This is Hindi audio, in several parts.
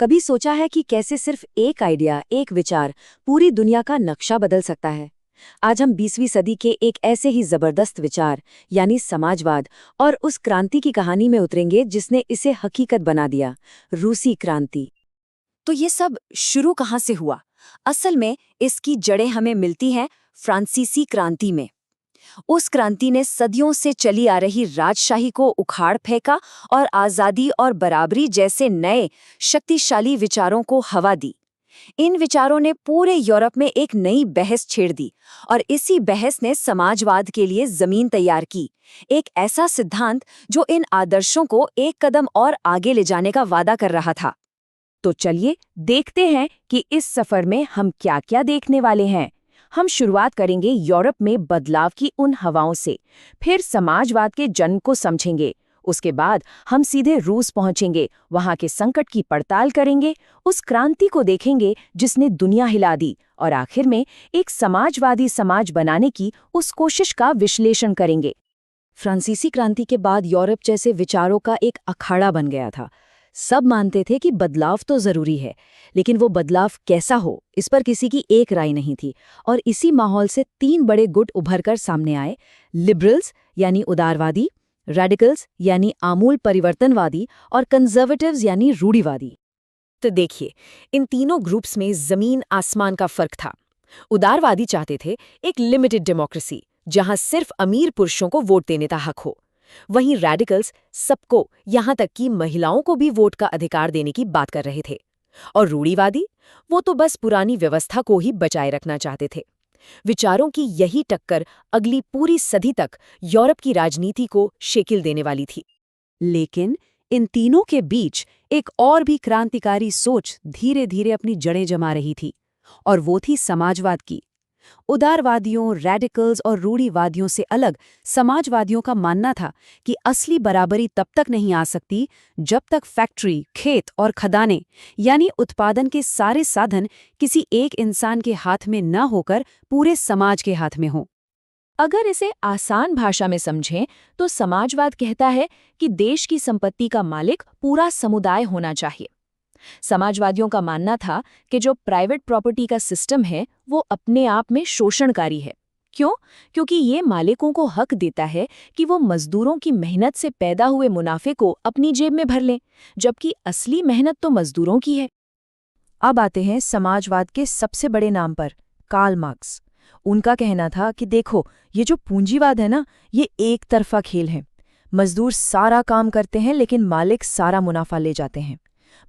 कभी सोचा है कि कैसे सिर्फ एक आइडिया, एक विचार पूरी दुनिया का नक्शा बदल सकता है? आज हम 20वीं सदी के एक ऐसे ही जबरदस्त विचार यानी समाजवाद और उस क्रांति की कहानी में उतरेंगे जिसने इसे हकीकत बना दिया, रूसी क्रांति। तो ये सब शुरू कहाँ से हुआ? असल में इसकी जड़ें हमें मिलती हैं फ्रांसीसी क्रांति में। उस क्रांति ने सदियों से चली आ रही राजशाही को उखाड़ फेंका और आजादी और बराबरी जैसे नए शक्तिशाली विचारों को हवा दी। इन विचारों ने पूरे यूरोप में एक नई बहस छेड़ दी और इसी बहस ने समाजवाद के लिए जमीन तैयार की। एक ऐसा सिद्धांत जो इन आदर्शों को एक कदम और आगे ले जाने का वादा कर रहा था। तो चलिए देखते हैं कि इस सफर में हम क्या-क्या देखने वाले हैं। हम शुरुआत करेंगे यूरोप में बदलाव की उन हवाओं से, फिर समाजवाद के जन्म को समझेंगे। उसके बाद हम सीधे रूस पहुंचेंगे, वहां के संकट की पड़ताल करेंगे, उस क्रांति को देखेंगे जिसने दुनिया हिला दी, और आखिर में एक समाजवादी समाज बनाने की उस कोशिश का विश्लेषण करेंगे। फ्रांसीसी क्रांति के बाद यूरोप जैसे विचारों का एक अखाड़ा बन गया था। सब मानते थे कि बदलाव तो जरूरी है, लेकिन वो बदलाव कैसा हो, इस पर किसी की एक राय नहीं थी। और इसी माहौल से तीन बड़े गुट उभरकर सामने आए: लिबरल्स यानी उदारवादी, रेडिकल्स यानी आमूल परिवर्तनवादी, और कंजर्वेटिव्स यानी रूढ़िवादी। तो देखिए, इन तीनों ग्रुप्स में जमीन आसमान का फर्क था। उदारवादी चाहते थे एक लिमिटेड डेमोक्रेसी, जहां सिर्फ अमीर पुरुषों को वोट देने का हक हो। वहीं रेडिकल्स सबको, यहां तक कि महिलाओं को भी वोट का अधिकार देने की बात कर रहे थे। और रूढ़िवादी, वो तो बस पुरानी व्यवस्था को ही बचाए रखना चाहते थे। विचारों की यही टक्कर अगली पूरी सदी तक यूरोप की राजनीति को शेकिल देने वाली थी। लेकिन इन तीनों के बीच एक और भी क्रांतिकारी सोच धीरे धीरे अपनी जड़ें जमा रही थी, और वो थी समाजवाद की। उदारवादियों, रेडिकल्स और रूढ़िवादियों से अलग समाजवादियों का मानना था कि असली बराबरी तब तक नहीं आ सकती जब तक फैक्ट्री, खेत और खदानें यानी उत्पादन के सारे साधन किसी एक इंसान के हाथ में न होकर पूरे समाज के हाथ में हों। अगर इसे आसान भाषा में समझें तो समाजवाद कहता है कि देश की संपत्ति का मालिक पूरा समुदाय होना चाहिए। समाजवादियों का मानना था कि जो प्राइवेट प्रॉपर्टी का सिस्टम है वो अपने आप में शोषणकारी है। क्यों? क्योंकि ये मालिकों को हक देता है कि वो मजदूरों की मेहनत से पैदा हुए मुनाफे को अपनी जेब में भर लें, जबकि असली मेहनत तो मजदूरों की है। अब आते हैं समाजवाद के सबसे बड़े नाम पर, कार्ल मार्क्स। उनका कहना था कि देखो, ये जो पूंजीवाद है ना, ये एक तरफा खेल है। मजदूर सारा काम करते हैं लेकिन मालिक सारा मुनाफा ले जाते हैं।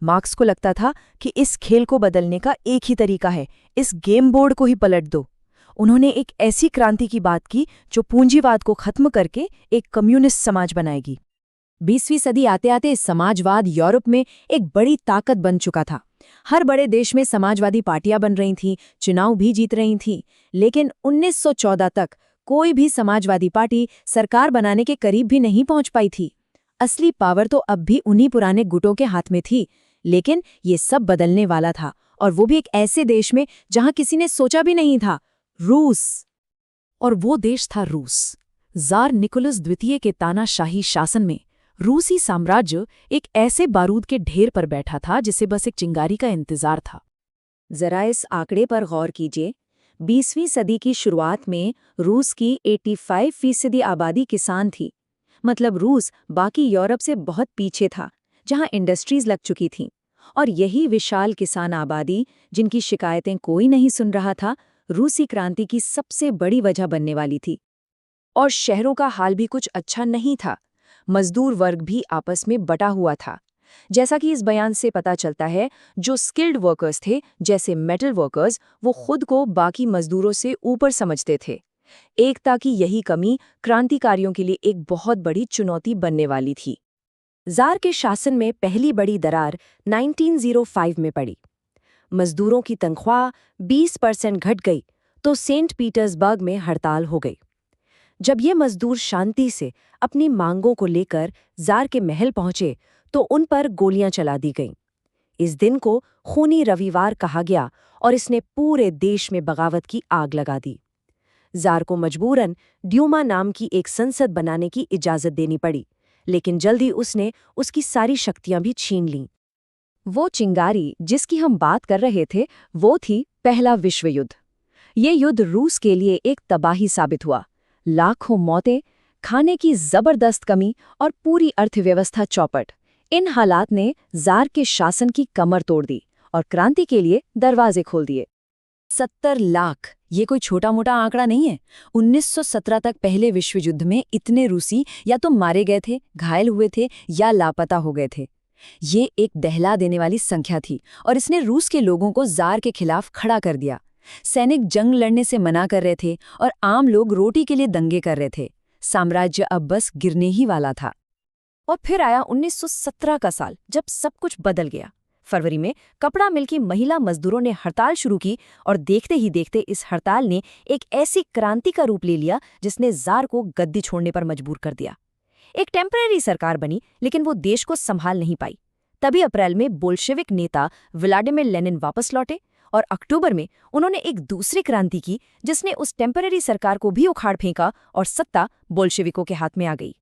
मार्क्स को लगता था कि इस खेल को बदलने का एक ही तरीका है, इस गेम बोर्ड को ही पलट दो। उन्होंने एक ऐसी क्रांति की बात की जो पूंजीवाद को खत्म करके एक कम्युनिस्ट समाज बनाएगी। 20वीं सदी आते आते समाजवाद यूरोप में एक बड़ी ताकत बन चुका था। हर बड़े देश में समाजवादी पार्टियां बन रही थीं, चुनाव भी जीत रही थीं। लेकिन 1914 तक कोई भी समाजवादी पार्टी सरकार बनाने के करीब भी नहीं पहुंच पाई थी। असली पावर तो अब भी उन्हीं पुराने गुटों के हाथ में थी। लेकिन ये सब बदलने वाला था, और वो भी एक ऐसे देश में जहां किसी ने सोचा भी नहीं था, रूस। और वो देश था रूस। ज़ार निकोलस द्वितीय के तानाशाही शासन में रूसी साम्राज्य एक ऐसे बारूद के ढेर पर बैठा था जिसे बस एक चिंगारी का इंतजार था। जरा इस आंकड़े पर गौर कीजिए। 20वीं सदी की शुरुआत में रूस की 85% आबादी किसान थी। मतलब रूस बाकी यूरोप से बहुत पीछे था, जहां इंडस्ट्रीज लग चुकी थीं। और यही विशाल किसान आबादी, जिनकी शिकायतें कोई नहीं सुन रहा था, रूसी क्रांति की सबसे बड़ी वजह बनने वाली थी। और शहरों का हाल भी कुछ अच्छा नहीं था। मजदूर वर्ग भी आपस में बटा हुआ था। जैसा कि इस बयान से पता चलता है, जो स्किल्ड वर्कर्स थे जैसे मेटल वर्कर्स, वो खुद को बाकी मजदूरों से ऊपर समझते थे। एकता की यही कमी क्रांतिकारियों के लिए एक बहुत बड़ी चुनौती बनने वाली थी। ज़ार के शासन में पहली बड़ी दरार 1905 में पड़ी। मजदूरों की तनख्वाह 20% घट गई तो सेंट पीटर्सबर्ग में हड़ताल हो गई। जब ये मजदूर शांति से अपनी मांगों को लेकर ज़ार के महल पहुंचे तो उन पर गोलियां चला दी गईं। इस दिन को खूनी रविवार कहा गया और इसने पूरे देश में बगावत की आग लगा दी। ज़ार को मजबूरन ड्यूमा नाम की एक संसद बनाने की इजाज़त देनी पड़ी, लेकिन जल्दी उसने उसकी सारी शक्तियां भी छीन लीं। वो चिंगारी जिसकी हम बात कर रहे थे वो थी पहला विश्व युद्ध। ये युद्ध रूस के लिए एक तबाही साबित हुआ। लाखों मौतें, खाने की जबरदस्त कमी और पूरी अर्थव्यवस्था चौपट। इन हालात ने जार के शासन की कमर तोड़ दी और क्रांति के लिए दरवाजे खोल दिए। 70 लाख, ये कोई छोटा मोटा आंकड़ा नहीं है। 1917 तक पहले विश्व युद्ध में इतने रूसी या तो मारे गए थे, घायल हुए थे या लापता हो गए थे। ये एक दहला देने वाली संख्या थी और इसने रूस के लोगों को जार के खिलाफ खड़ा कर दिया। सैनिक जंग लड़ने से मना कर रहे थे और आम लोग रोटी के लिए दंगे कर रहे थे। साम्राज्य अब बस गिरने ही वाला था। और फिर आया 1917 का साल, जब सब कुछ बदल गया। फरवरी में कपड़ा मिल की महिला मजदूरों ने हड़ताल शुरू की और देखते ही देखते इस हड़ताल ने एक ऐसी क्रांति का रूप ले लिया जिसने जार को गद्दी छोड़ने पर मजबूर कर दिया। एक टेम्परेरी सरकार बनी, लेकिन वो देश को संभाल नहीं पाई। तभी अप्रैल में बोल्शेविक नेता व्लादिमीर लेनिन वापस लौटे और अक्टूबर में उन्होंने एक दूसरी क्रांति की जिसने उस टेम्परेरी सरकार को भी उखाड़ फेंका और सत्ता बोल्शेविकों के हाथ में आ गई।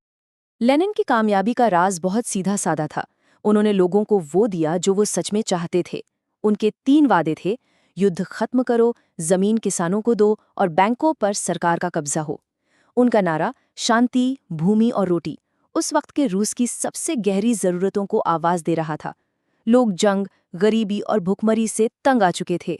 लेनिन की कामयाबी का राज बहुत सीधा साधा था। उन्होंने लोगों को वो दिया जो वो सच में चाहते थे। उनके 3 वादे थे: युद्ध खत्म करो, जमीन किसानों को दो और बैंकों पर सरकार का कब्जा हो। उनका नारा शांति, भूमि और रोटी उस वक्त के रूस की सबसे गहरी जरूरतों को आवाज दे रहा था। लोग जंग, गरीबी और भुखमरी से तंग आ चुके थे।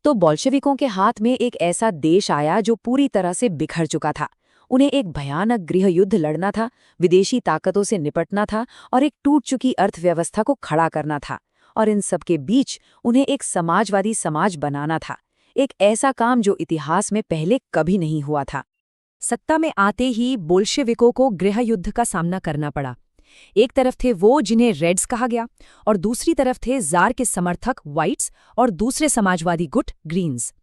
तो बोल्शेविकों के हाथ में एक ऐसा देश आया जो पूरी तरह से बिखर चुका था। उन्हें एक भयानक गृह युद्ध लड़ना था, विदेशी ताकतों से निपटना था और एक टूट चुकी अर्थव्यवस्था को खड़ा करना था। और इन सब के बीच उन्हें एक समाजवादी समाज बनाना था, एक ऐसा काम जो इतिहास में पहले कभी नहीं हुआ था। सत्ता में आते ही बोल्शेविकों को गृह युद्ध का सामना करना पड़ा। एक तरफ थे वो जिन्हें रेड्स कहा गया और दूसरी तरफ थे जार के समर्थक व्हाइट्स और दूसरे समाजवादी गुट ग्रीन्स।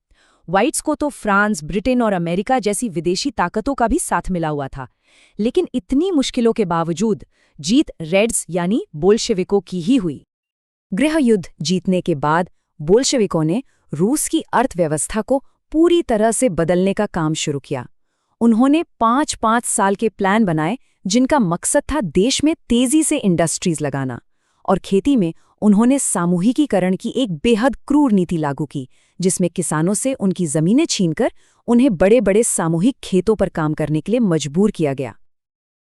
व्हाइट्स को तो फ्रांस, ब्रिटेन और अमेरिका जैसी विदेशी ताकतों का भी साथ मिला हुआ था। लेकिन इतनी मुश्किलों के बावजूद जीत रेड्स यानी बोल्शेविकों की ही हुई। गृह युद्ध जीतने के बाद बोल्शेविकों ने रूस की अर्थव्यवस्था को पूरी तरह से बदलने का काम शुरू किया। उन्होंने 5-5 साल के प्लान बनाए जिनका मकसद था देश में तेजी से इंडस्ट्रीज लगाना। और खेती में उन्होंने सामूहिकीकरण की एक बेहद क्रूर नीति लागू की, जिसमें किसानों से उनकी जमीनें छीनकर उन्हें बड़े बड़े सामूहिक खेतों पर काम करने के लिए मजबूर किया गया।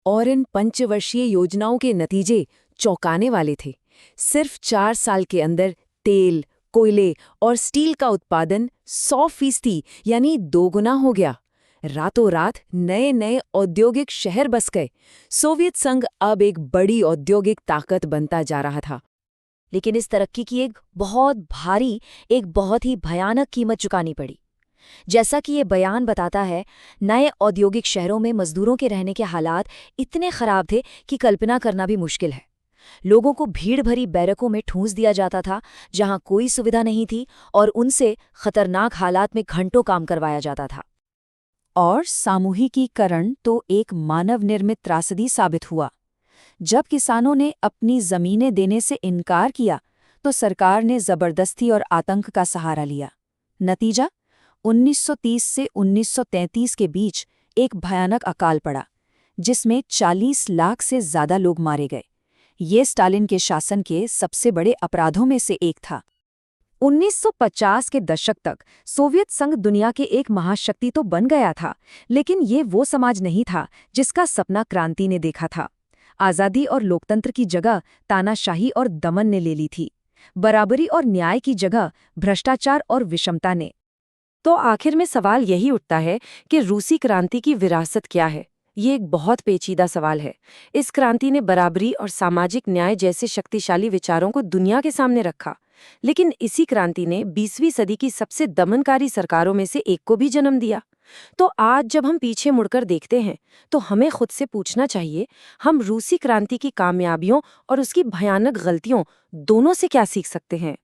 और इन पंचवर्षीय योजनाओं के नतीजे चौंकाने वाले थे। सिर्फ 4 साल के अंदर तेल, कोयले और स्टील का उत्पादन 100% यानी 2 गुना हो गया। रातों रात नए नए औद्योगिक शहर बस गए। सोवियत संघ अब एक बड़ी औद्योगिक ताकत बनता जा रहा था। लेकिन इस तरक्की की एक बहुत ही भयानक कीमत चुकानी पड़ी। जैसा कि ये बयान बताता है, नए औद्योगिक शहरों में मजदूरों के रहने के हालात इतने खराब थे कि कल्पना करना भी मुश्किल है। लोगों को भीड़ भरी बैरकों में ठूंस दिया जाता था, जहां कोई सुविधा नहीं थी और उनसे खतरनाक हालात में घंटों काम करवाया जाता था। और सामूहिकीकरण तो एक मानव निर्मित त्रासदी साबित हुआ। जब किसानों ने अपनी जमीनें देने से इनकार किया, तो सरकार ने जबरदस्ती और आतंक का सहारा लिया। नतीजा 1930 से 1933 के बीच एक भयानक अकाल पड़ा, जिसमें 40 लाख से ज्यादा लोग मारे गए। ये स्टालिन के शासन के सबसे बड़े अपराधों में से एक था। 1950 के दशक तक सोवियत संघ दुनिया के एक महाशक्ति तो बन गया था, लेकिन ये वो समाज नहीं था जिसका सपना क्रांति ने देखा था। आज़ादी और लोकतंत्र की जगह तानाशाही और दमन ने ले ली थी। बराबरी और न्याय की जगह भ्रष्टाचार और विषमता ने। तो आखिर में सवाल यही उठता है कि रूसी क्रांति की विरासत क्या है? ये एक बहुत पेचीदा सवाल है। इस क्रांति ने बराबरी और सामाजिक न्याय जैसे शक्तिशाली विचारों को दुनिया के सामने रखा, लेकिन इसी क्रांति ने 20वीं सदी की सबसे दमनकारी सरकारों में से एक को भी जन्म दिया। तो आज जब हम पीछे मुड़कर देखते हैं, तो हमें खुद से पूछना चाहिए, हम रूसी क्रांति की कामयाबियों और उसकी भयानक गलतियों दोनों से क्या सीख सकते हैं?